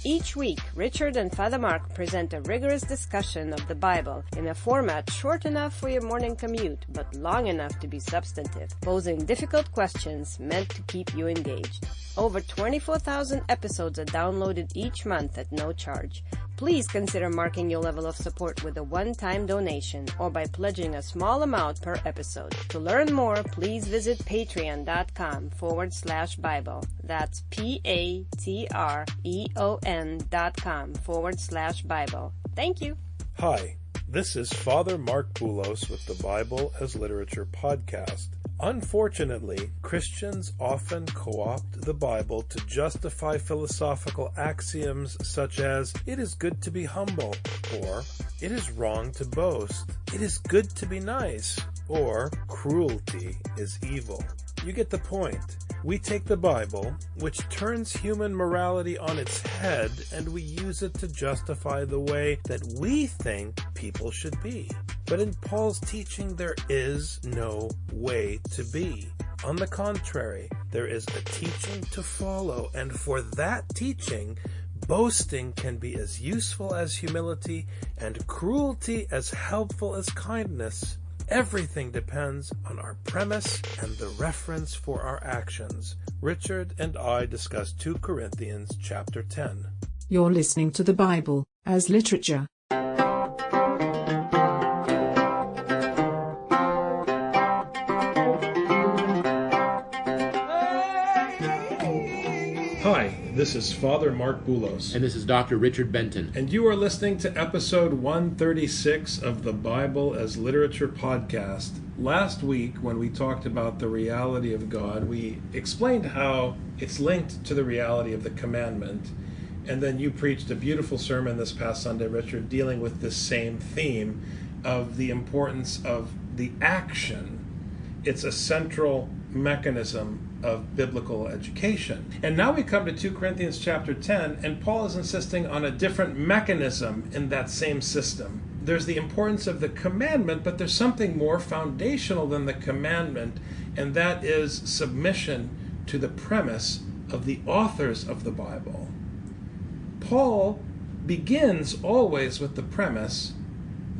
Each week, Richard and Father Mark present a rigorous discussion of the Bible in a format short enough for your morning commute, but long enough to be substantive, posing difficult questions meant to keep you engaged. Over 24,000 episodes are downloaded each month at no charge. Please consider marking your level of support with a one-time donation or by pledging a small amount per episode. To learn more, please visit patreon.com/Bible. That's patreon.com/Bible. Thank you. Hi, this is Father Mark Boulos with the Bible as Literature podcast. Unfortunately, Christians often co-opt the Bible to justify philosophical axioms such as, it is good to be humble, or it is wrong to boast, it is good to be nice, or cruelty is evil. You get the point. We take the Bible, which turns human morality on its head, and we use it to justify the way that we think people should be. But in Paul's teaching, there is no way to be. On the contrary, there is a teaching to follow, and for that teaching, boasting can be as useful as humility, and cruelty as helpful as kindness. Everything depends on our premise and the reference for our actions. Richard and I discuss 2 Corinthians chapter 10. You're listening to the Bible as Literature. Hi, this is Father Mark Boulos. And this is Dr. Richard Benton. And you are listening to episode 136 of the Bible as Literature podcast. Last week, when we talked about the reality of God, we explained how it's linked to the reality of the commandment. And then you preached a beautiful sermon this past Sunday, Richard, dealing with this same theme of the importance of the action. It's a central mechanism of biblical education. And now we come to 2 Corinthians chapter 10, and Paul is insisting on a different mechanism in that same system. There's the importance of the commandment, but there's something more foundational than the commandment, and that is submission to the premise of the authors of the Bible. Paul begins always with the premise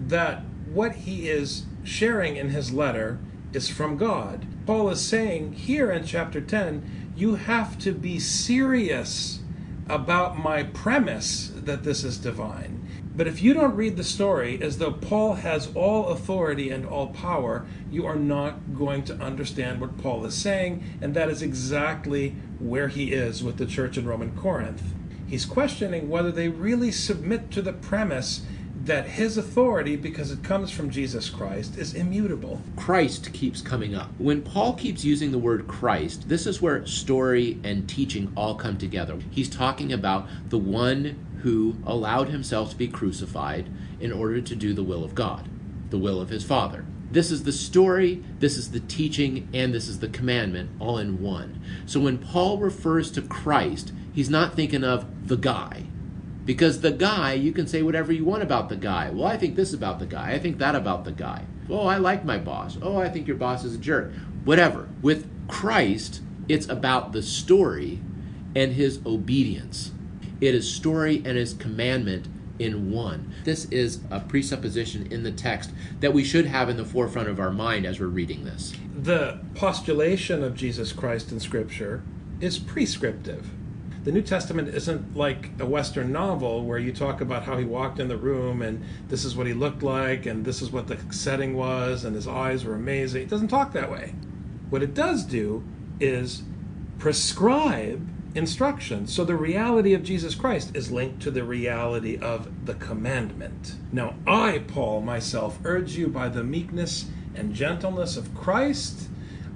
that what he is sharing in his letter is from God. Paul is saying here in chapter 10, you have to be serious about my premise that this is divine. But if you don't read the story as though Paul has all authority and all power, you are not going to understand what Paul is saying, and that is exactly where he is with the church in Roman Corinth. He's questioning whether they really submit to the premise that his authority, because it comes from Jesus Christ, is immutable. Christ keeps coming up. When Paul keeps using the word Christ, this is where story and teaching all come together. He's talking about the one who allowed himself to be crucified in order to do the will of God, the will of his Father. This is the story, this is the teaching, and this is the commandment all in one. So when Paul refers to Christ, he's not thinking of the guy. Because the guy, you can say whatever you want about the guy. Well, I think this about the guy. I think that about the guy. Oh, I like my boss. Oh, I think your boss is a jerk. Whatever. With Christ, it's about the story and his obedience. It is story and his commandment in one. This is a presupposition in the text that we should have in the forefront of our mind as we're reading this. The postulation of Jesus Christ in Scripture is prescriptive. The New Testament isn't like a Western novel where you talk about how he walked in the room and this is what he looked like and this is what the setting was and his eyes were amazing. It doesn't talk that way. What it does do is prescribe instruction. So the reality of Jesus Christ is linked to the reality of the commandment. Now I, Paul, myself, urge you by the meekness and gentleness of Christ,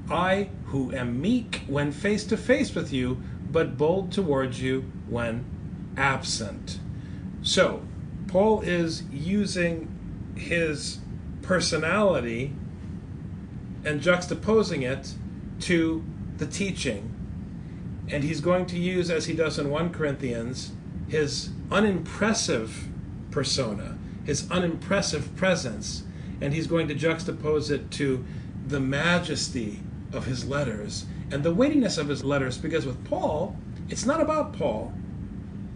I who am meek when face to face with you, but bold towards you when absent. So, Paul is using his personality and juxtaposing it to the teaching. And he's going to use, as he does in 1 Corinthians, his unimpressive persona, his unimpressive presence, and he's going to juxtapose it to the majesty of his letters and the weightiness of his letters, because with Paul, it's not about Paul.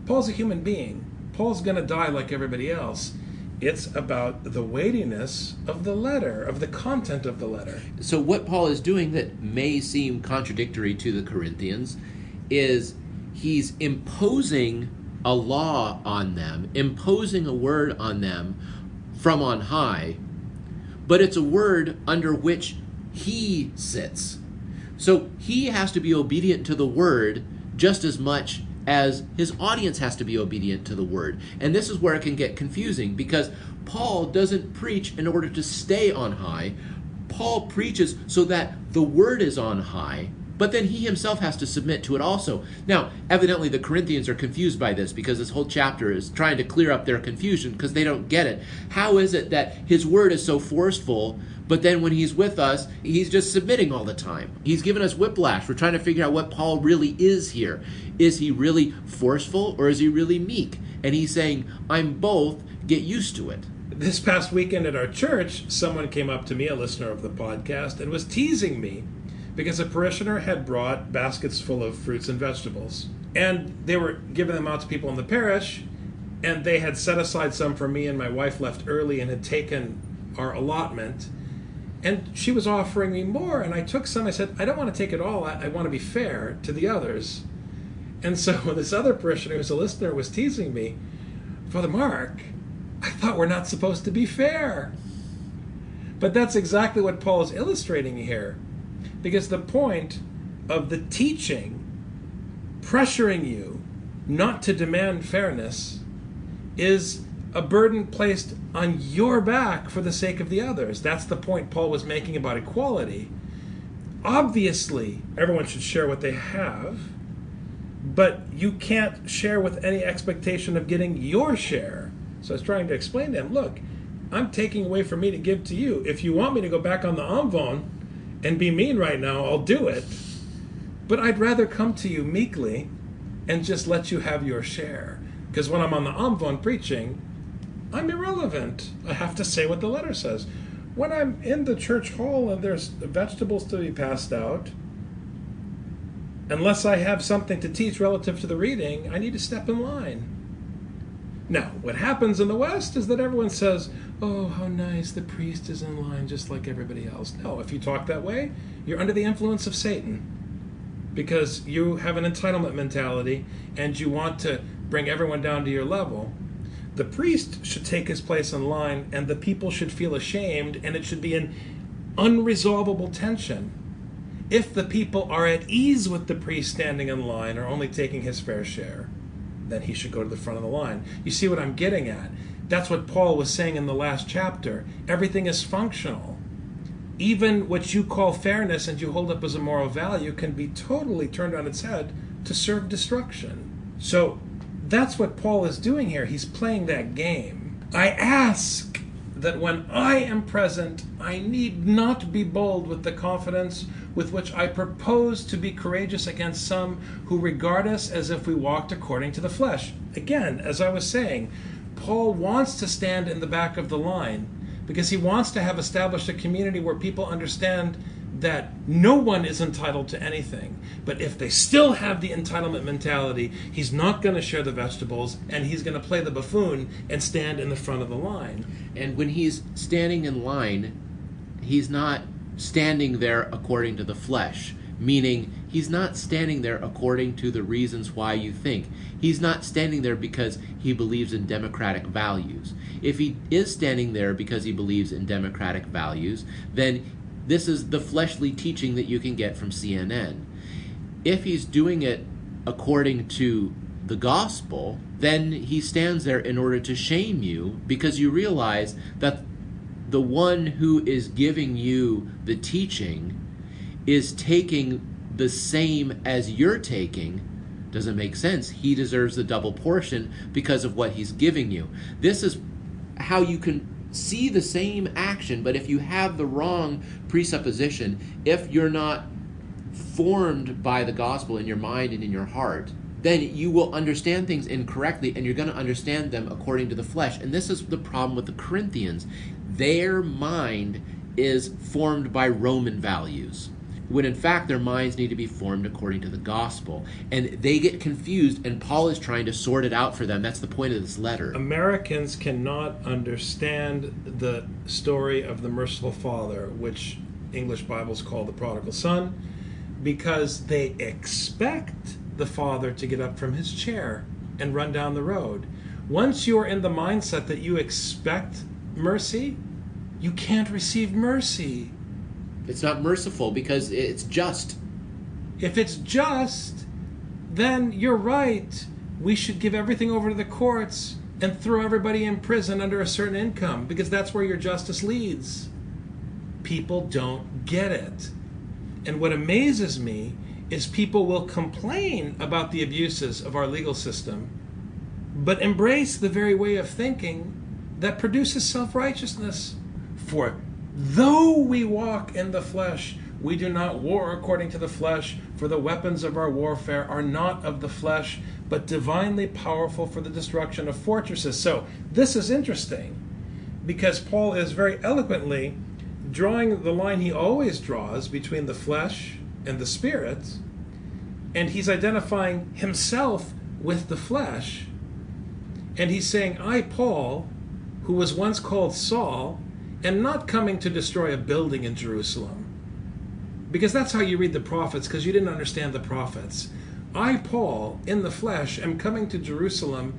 Paul's a human being. Paul's going to die like everybody else. It's about the weightiness of the letter, of the content of the letter. So what Paul is doing that may seem contradictory to the Corinthians is he's imposing a law on them, imposing a word on them from on high, but it's a word under which he sits. So he has to be obedient to the word just as much as his audience has to be obedient to the word. And this is where it can get confusing, because Paul doesn't preach in order to stay on high. Paul preaches so that the word is on high, but then he himself has to submit to it also. Now, evidently the Corinthians are confused by this, because this whole chapter is trying to clear up their confusion because they don't get it. How is it that his word is so forceful, but then when he's with us, he's just submitting all the time? He's given us whiplash. We're trying to figure out what Paul really is here. Is he really forceful, or is he really meek? And he's saying, I'm both, get used to it. This past weekend at our church, someone came up to me, a listener of the podcast, and was teasing me because a parishioner had brought baskets full of fruits and vegetables. And they were giving them out to people in the parish, and they had set aside some for me, and my wife left early and had taken our allotment. And she was offering me more, and I took some. I said, I don't want to take it all. I want to be fair to the others. And so this other parishioner who's a listener was teasing me, Father Mark, I thought we're not supposed to be fair. But that's exactly what Paul is illustrating here. Because the point of the teaching, pressuring you not to demand fairness, is a burden placed on your back for the sake of the others. That's the point Paul was making about equality. Obviously, everyone should share what they have, but you can't share with any expectation of getting your share. So I was trying to explain to him, look, I'm taking away from me to give to you. If you want me to go back on the Amvon and be mean right now, I'll do it. But I'd rather come to you meekly and just let you have your share. Because when I'm on the Amvon preaching, I'm irrelevant. I have to say what the letter says. When I'm in the church hall and there's vegetables to be passed out, unless I have something to teach relative to the reading, I need to step in line. Now, what happens in the West is that everyone says, oh, how nice, the priest is in line just like everybody else. No, if you talk that way, you're under the influence of Satan, because you have an entitlement mentality and you want to bring everyone down to your level. The priest should take his place in line, and the people should feel ashamed, and it should be an unresolvable tension. If the people are at ease with the priest standing in line or only taking his fair share, then he should go to the front of the line. You see what I'm getting at? That's what Paul was saying in the last chapter. Everything is functional. Even what you call fairness and you hold up as a moral value can be totally turned on its head to serve destruction. So that's what Paul is doing here. He's playing that game. I ask that when I am present, I need not be bold with the confidence with which I propose to be courageous against some who regard us as if we walked according to the flesh. Again, as I was saying, Paul wants to stand in the back of the line because he wants to have established a community where people understand that no one is entitled to anything. But if they still have the entitlement mentality, he's not going to share the vegetables, and he's going to play the buffoon and stand in the front of the line. And when he's standing in line, he's not standing there according to the flesh, meaning he's not standing there according to the reasons why you think. He's not standing there because he believes in democratic values. If he is standing there because he believes in democratic values, then this is the fleshly teaching that you can get from CNN. If he's doing it according to the gospel, then he stands there in order to shame you, because you realize that the one who is giving you the teaching is taking the same as you're taking. Doesn't make sense. He deserves the double portion because of what he's giving you. This is how you can see the same action, but if you have the wrong presupposition, if you're not formed by the gospel in your mind and in your heart, then you will understand things incorrectly, and you're going to understand them according to the flesh. And this is the problem with the Corinthians. Their mind is formed by Roman values. when in fact their minds need to be formed according to the gospel. And they get confused, and Paul is trying to sort it out for them. That's the point of this letter. Americans cannot understand the story of the merciful Father, which English Bibles call the prodigal son, because they expect the Father to get up from his chair and run down the road. Once you're in the mindset that you expect mercy, you can't receive mercy. It's not merciful because it's just. If it's just, then you're right. We should give everything over to the courts and throw everybody in prison under a certain income, because that's where your justice leads. People don't get it. And what amazes me is people will complain about the abuses of our legal system, but embrace the very way of thinking that produces self-righteousness. For though we walk in the flesh, we do not war according to the flesh, for the weapons of our warfare are not of the flesh, but divinely powerful for the destruction of fortresses. So this is interesting, because Paul is very eloquently drawing the line he always draws between the flesh and the spirit, and he's identifying himself with the flesh, and he's saying, I, Paul, who was once called Saul, am not coming to destroy a building in Jerusalem. Because that's how you read the prophets, because you didn't understand the prophets. I, Paul, in the flesh, am coming to Jerusalem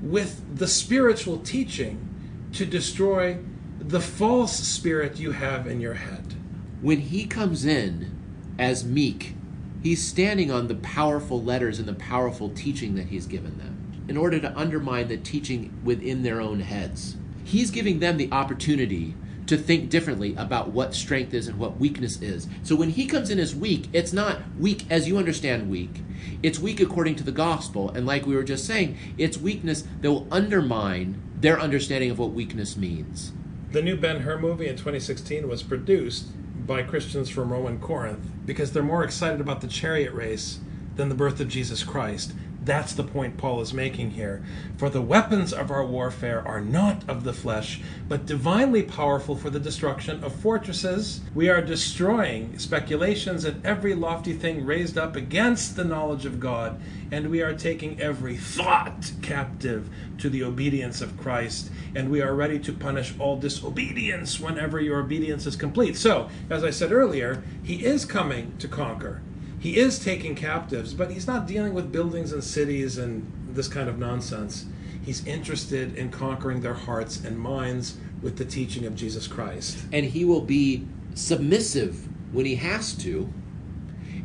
with the spiritual teaching to destroy the false spirit you have in your head. When he comes in as meek, he's standing on the powerful letters and the powerful teaching that he's given them in order to undermine the teaching within their own heads. He's giving them the opportunity to think differently about what strength is and what weakness is. So when he comes in as weak, it's not weak as you understand weak. It's weak according to the gospel. And like we were just saying, it's weakness that will undermine their understanding of what weakness means. The new Ben-Hur movie in 2016 was produced by Christians from Roman Corinth because they're more excited about the chariot race than the birth of Jesus Christ. That's the point Paul is making here. For the weapons of our warfare are not of the flesh, but divinely powerful for the destruction of fortresses. We are destroying speculations and every lofty thing raised up against the knowledge of God, and we are taking every thought captive to the obedience of Christ, and we are ready to punish all disobedience whenever your obedience is complete. So, as I said earlier, he is coming to conquer. He is taking captives, but he's not dealing with buildings and cities and this kind of nonsense. He's interested in conquering their hearts and minds with the teaching of Jesus Christ. And he will be submissive when he has to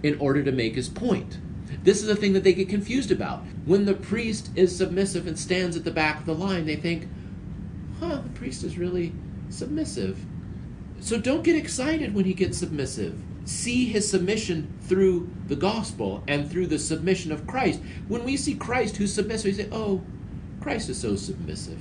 in order to make his point. This is the thing that they get confused about. When the priest is submissive and stands at the back of the line, they think, the priest is really submissive. So don't get excited when he gets submissive. See his submission through the gospel and through the submission of Christ. When we see Christ who's submissive, we say, oh, Christ is so submissive.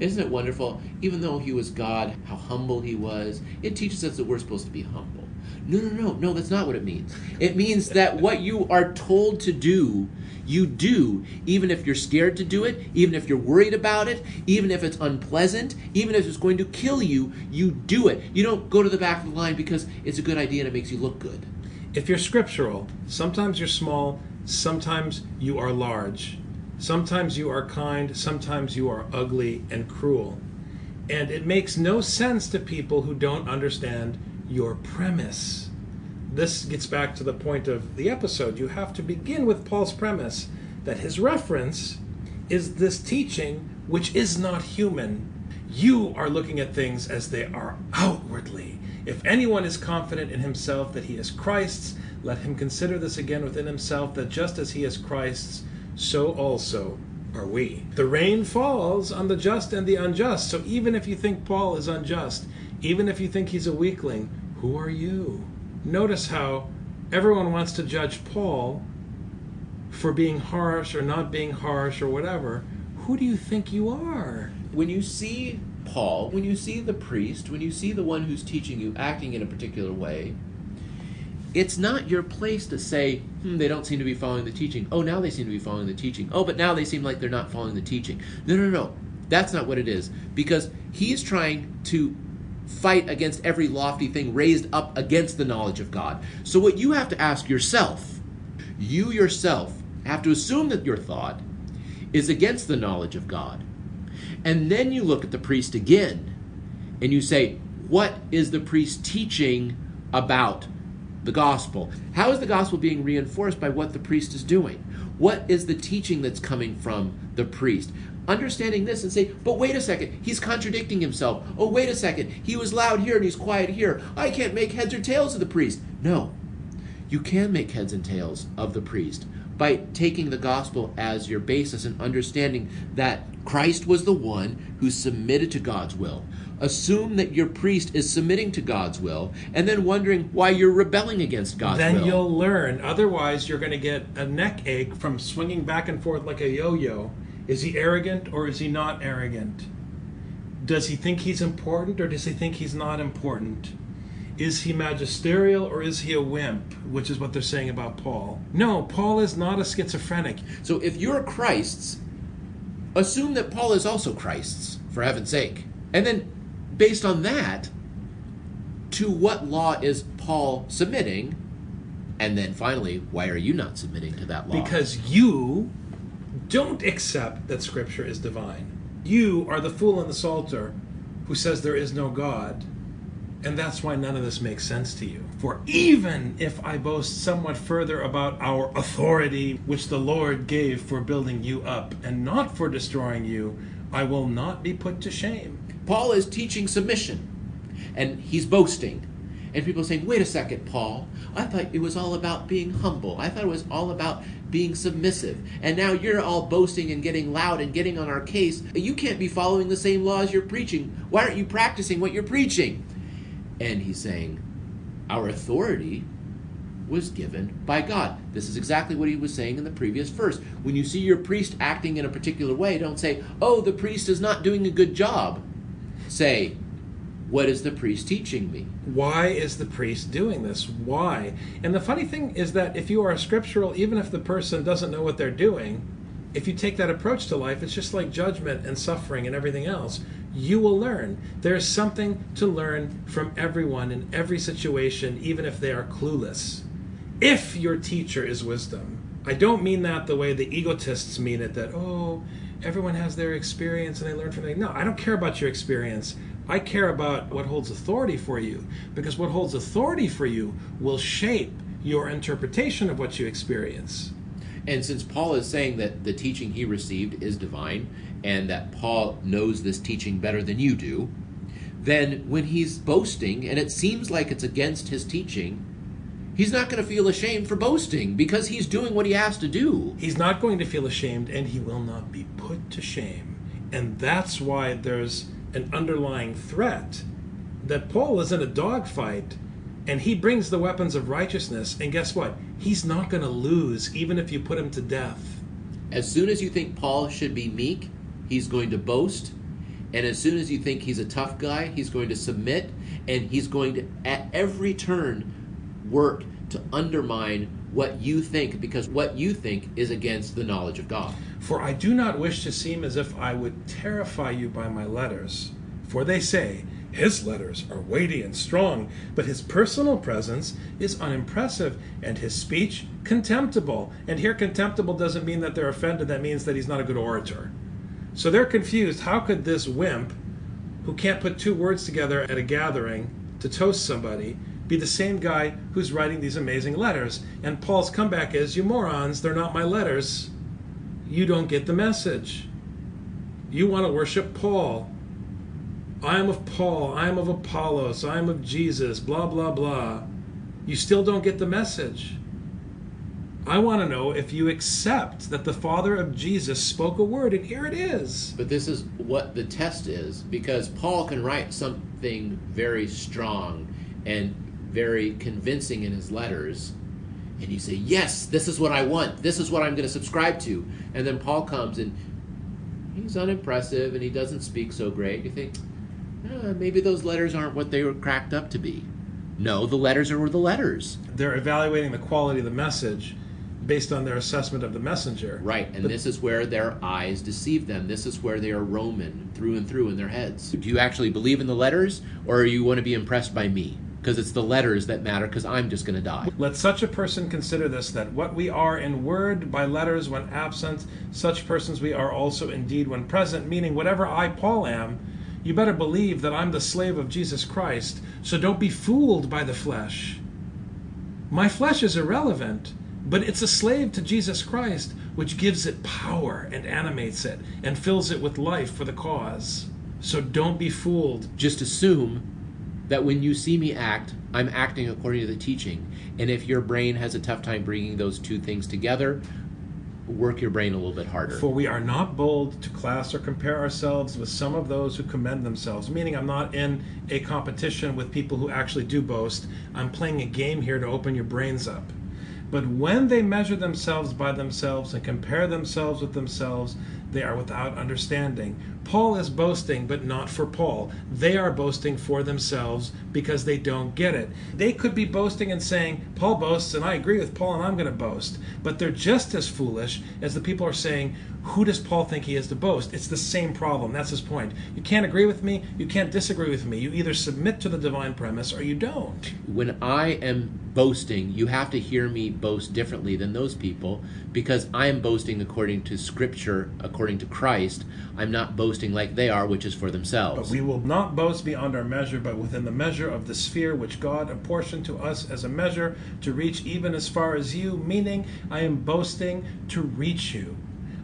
Isn't it wonderful? Even though he was God, how humble he was. It teaches us that we're supposed to be humble. No, that's not what it means. It means that what you are told to do, you do, even if you're scared to do it, even if you're worried about it, even if it's unpleasant, even if it's going to kill you, you do it. You don't go to the back of the line because it's a good idea and it makes you look good. If you're scriptural, sometimes you're small, sometimes you are large. Sometimes you are kind, sometimes you are ugly and cruel. And it makes no sense to people who don't understand your premise. This gets back to the point of the episode. You have to begin with Paul's premise that his reference is this teaching which is not human. You are looking at things as they are outwardly. If anyone is confident in himself that he is Christ's, let him consider this again within himself, that just as he is Christ's, so also are we. The rain falls on the just and the unjust. So even if you think Paul is unjust, even if you think he's a weakling, who are you? Notice how everyone wants to judge Paul for being harsh or not being harsh or whatever. Who do you think you are? When you see Paul, when you see the priest, when you see the one who's teaching you acting in a particular way, it's not your place to say, they don't seem to be following the teaching. Oh, now they seem to be following the teaching. Oh, but now they seem like they're not following the teaching. No. That's not what it is. Because he's trying to fight against every lofty thing raised up against the knowledge of God. So what you have to ask yourself, you yourself have to assume that your thought is against the knowledge of God. And then you look at the priest again and you say, what is the priest teaching about the gospel? How is the gospel being reinforced by what the priest is doing? What is the teaching that's coming from the priest? Understanding this and say, but wait a second, he's contradicting himself. Oh, wait a second, he was loud here and he's quiet here. I can't make heads or tails of the priest. No, you can make heads and tails of the priest by taking the gospel as your basis and understanding that Christ was the one who submitted to God's will. Assume that your priest is submitting to God's will, and then wondering why you're rebelling against God's will. Then you'll learn. Otherwise, you're going to get a neck ache from swinging back and forth like a yo-yo. Is he arrogant or is he not arrogant? Does he think he's important or does he think he's not important? Is he magisterial or is he a wimp? Which is what they're saying about Paul. No, Paul is not a schizophrenic. So if you're Christ's, assume that Paul is also Christ's, for heaven's sake. And then, based on that, to what law is Paul submitting? And then finally, why are you not submitting to that law? Because you don't accept that Scripture is divine. You are the fool and the psalter who says there is no God. And that's why none of this makes sense to you. For even if I boast somewhat further about our authority, which the Lord gave for building you up and not for destroying you, I will not be put to shame. Paul is teaching submission, and he's boasting. And people are saying, wait a second, Paul, I thought it was all about being humble. I thought it was all about being submissive. And now you're all boasting and getting loud and getting on our case. You can't be following the same laws you're preaching. Why aren't you practicing what you're preaching? And he's saying, our authority was given by God. This is exactly what he was saying in the previous verse. When you see your priest acting in a particular way, don't say, oh, the priest is not doing a good job. Say, what is the priest teaching me? Why is the priest doing this? Why? And the funny thing is that if you are scriptural, even if the person doesn't know what they're doing, if you take that approach to life, it's just like judgment and suffering and everything else. You will learn. There's something to learn from everyone in every situation, even if they are clueless. If your teacher is wisdom. I don't mean that the way the egotists mean it, that, oh, everyone has their experience and they learn from it. No, I don't care about your experience. I care about what holds authority for you, because what holds authority for you will shape your interpretation of what you experience. And since Paul is saying that the teaching he received is divine, and that Paul knows this teaching better than you do, then when he's boasting, and it seems like it's against his teaching, he's not going to feel ashamed for boasting, because he's doing what he has to do. He's not going to feel ashamed, and he will not be put to shame. And that's why there's an underlying threat that Paul is in a dogfight, and he brings the weapons of righteousness, and guess what? He's not going to lose, even if you put him to death. As soon as you think Paul should be meek, he's going to boast. And as soon as you think he's a tough guy, he's going to submit. And he's going to, at every turn, work to undermine what you think, because what you think is against the knowledge of God. For I do not wish to seem as if I would terrify you by my letters. For they say, his letters are weighty and strong, but his personal presence is unimpressive, and his speech contemptible. And here contemptible doesn't mean that they're offended, that means that he's not a good orator. So they're confused. How could this wimp, who can't put two words together at a gathering to toast somebody, be the same guy who's writing these amazing letters? And Paul's comeback is, you morons, they're not my letters. You don't get the message. You want to worship Paul. I am of Paul, I am of Apollos, I am of Jesus, blah, blah, blah. You still don't get the message. I want to know if you accept that the Father of Jesus spoke a word, and here it is. But this is what the test is, because Paul can write something very strong and very convincing in his letters, and you say, yes, this is what I want, this is what I'm going to subscribe to. And then Paul comes and he's unimpressive and he doesn't speak so great. You think, maybe those letters aren't what they were cracked up to be. No, the letters are the letters. They're evaluating the quality of the message based on their assessment of the messenger. Right, and this is where their eyes deceive them. This is where they are Roman through and through in their heads. Do you actually believe in the letters, or you want to be impressed by me? Because it's the letters that matter, because I'm just going to die. Let such a person consider this, that what we are in word by letters when absent, such persons we are also indeed when present, meaning whatever I, Paul, am, you better believe that I'm the slave of Jesus Christ, so don't be fooled by the flesh. My flesh is irrelevant, but it's a slave to Jesus Christ, which gives it power and animates it and fills it with life for the cause. So don't be fooled. Just assume that when you see me act, I'm acting according to the teaching. And if your brain has a tough time bringing those two things together, work your brain a little bit harder. For we are not bold to class or compare ourselves with some of those who commend themselves. Meaning I'm not in a competition with people who actually do boast. I'm playing a game here to open your brains up. But when they measure themselves by themselves and compare themselves with themselves, they are without understanding. Paul is boasting, but not for Paul. They are boasting for themselves because they don't get it. They could be boasting and saying, Paul boasts, and I agree with Paul, and I'm going to boast. But they're just as foolish as the people are saying, who does Paul think he is to boast? It's the same problem. That's his point. You can't agree with me. You can't disagree with me. You either submit to the divine premise or you don't. When I am boasting, you have to hear me boast differently than those people, because I am boasting according to Scripture, according to Christ. I'm not boasting like they are, which is for themselves. But we will not boast beyond our measure, but within the measure of the sphere which God apportioned to us as a measure to reach even as far as you, meaning I am boasting to reach you.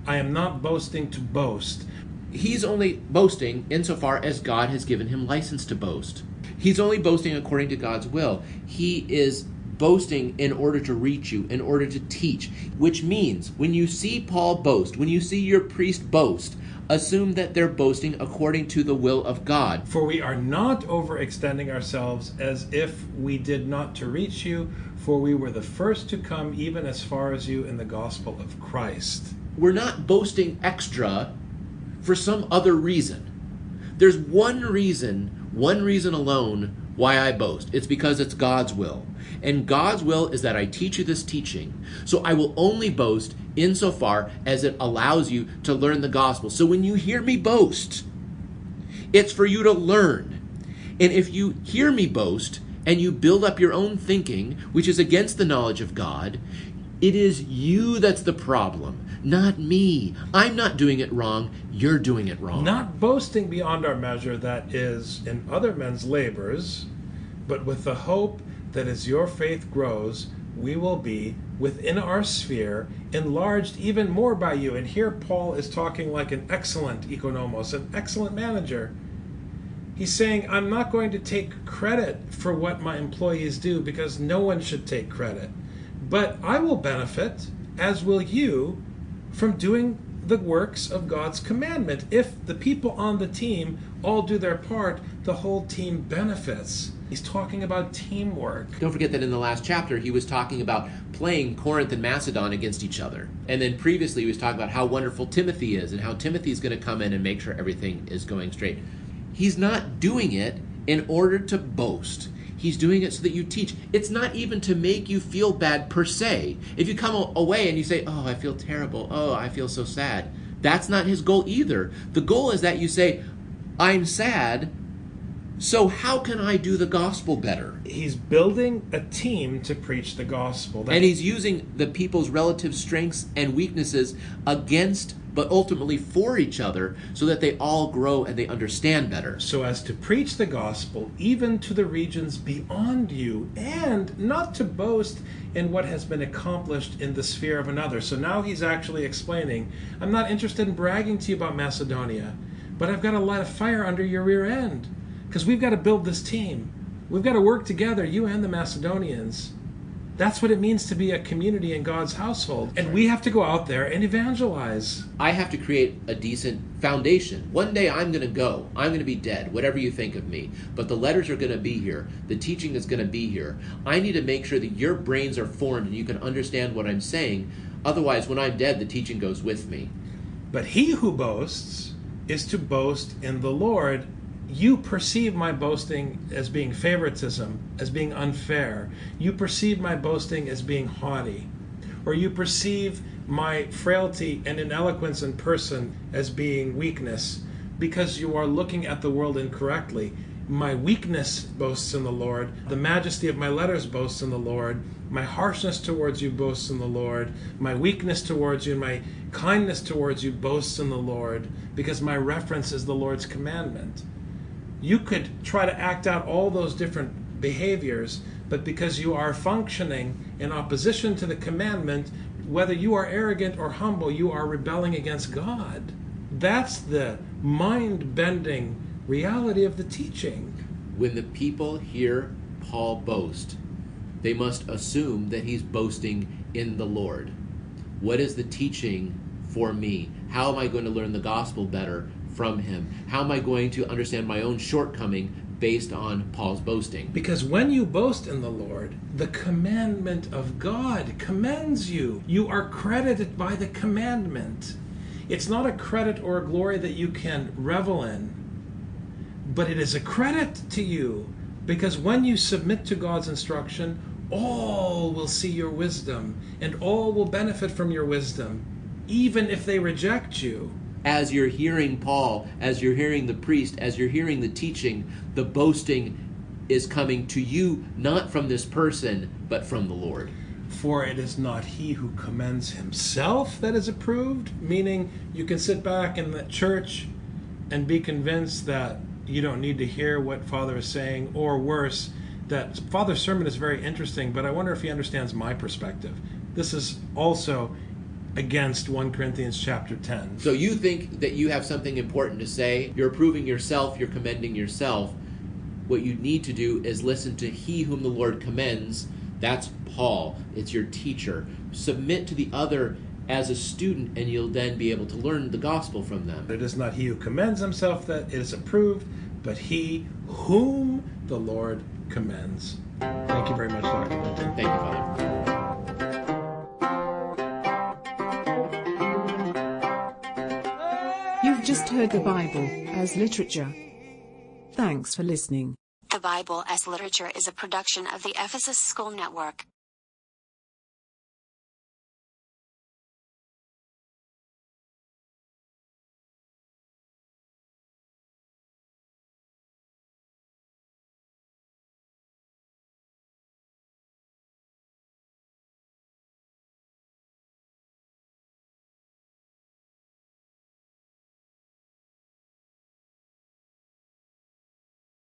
I am not boasting to boast. He's only boasting insofar as God has given him license to boast. He's only boasting according to God's will. He is boasting in order to reach you, in order to teach, which means when you see Paul boast, when you see your priest boast, assume that they're boasting according to the will of God. For we are not overextending ourselves as if we did not to reach you, for we were the first to come even as far as you in the gospel of Christ. We're not boasting extra for some other reason. There's one reason alone why I boast. It's because it's God's will. And God's will is that I teach you this teaching. So I will only boast insofar as it allows you to learn the gospel. So when you hear me boast, it's for you to learn. And if you hear me boast and you build up your own thinking, which is against the knowledge of God, it is you that's the problem, not me. I'm not doing it wrong. You're doing it wrong. Not boasting beyond our measure, that is, in other men's labors, but with the hope that as your faith grows, we will be, within our sphere, enlarged even more by you. And here Paul is talking like an excellent economos, an excellent manager. He's saying, I'm not going to take credit for what my employees do, because no one should take credit. But I will benefit, as will you, from doing the works of God's commandment. If the people on the team all do their part, the whole team benefits. He's talking about teamwork. Don't forget that in the last chapter, he was talking about playing Corinth and Macedon against each other. And then previously, he was talking about how wonderful Timothy is and how Timothy is going to come in and make sure everything is going straight. He's not doing it in order to boast. He's doing it so that you teach. It's not even to make you feel bad per se. If you come away and you say, oh, I feel terrible. Oh, I feel so sad. That's not his goal either. The goal is that you say, I'm sad, so how can I do the gospel better? He's building a team to preach the gospel. And he's using the people's relative strengths and weaknesses against, but ultimately for each other, so that they all grow and they understand better. So as to preach the gospel even to the regions beyond you, and not to boast in what has been accomplished in the sphere of another. So now he's actually explaining, I'm not interested in bragging to you about Macedonia, but I've got to light a fire under your rear end, because we've got to build this team. We've got to work together, you and the Macedonians. That's what it means to be a community in God's household. And we have to go out there and evangelize. I have to create a decent foundation. One day I'm going to go. I'm going to be dead, whatever you think of me. But the letters are going to be here. The teaching is going to be here. I need to make sure that your brains are formed and you can understand what I'm saying. Otherwise, when I'm dead, the teaching goes with me. But he who boasts is to boast in the Lord. You perceive my boasting as being favoritism, as being unfair. You perceive my boasting as being haughty. or you perceive my frailty and ineloquence in person as being weakness, because you are looking at the world incorrectly. My weakness boasts in the Lord. The majesty of my letters boasts in the Lord. My harshness towards you boasts in the Lord. My weakness towards you and my kindness towards you boasts in the Lord, because my reference is the Lord's commandment. You could try to act out all those different behaviors, but because you are functioning in opposition to the commandment, whether you are arrogant or humble, you are rebelling against God. That's the mind-bending reality of the teaching. When the people hear Paul boast, they must assume that he's boasting in the Lord. What is the teaching for me? How am I going to learn the gospel better from him? How am I going to understand my own shortcoming based on Paul's boasting? Because when you boast in the Lord, the commandment of God commends you. You are credited by the commandment. It's not a credit or a glory that you can revel in, but it is a credit to you, because when you submit to God's instruction, all will see your wisdom, and all will benefit from your wisdom, even if they reject you. As you're hearing Paul, as you're hearing the priest, as you're hearing the teaching, the boasting is coming to you, not from this person, but from the Lord. For it is not he who commends himself that is approved, meaning you can sit back in the church and be convinced that you don't need to hear what Father is saying, or worse, that Father's sermon is very interesting, but I wonder if he understands my perspective. This is also against 1 Corinthians chapter 10. So you think that you have something important to say, you're approving yourself, you're commending yourself. What you need to do is listen to he whom the Lord commends. That's Paul. It's your teacher. Submit to the other as a student, and you'll then be able to learn the gospel from them. It is not he who commends himself that is approved, but he whom the Lord commends. Thank you very much, Dr. Linton. Thank you, Father. You've just heard the Bible as literature. Thanks for listening. The Bible as Literature is a production of the Ephesus School Network.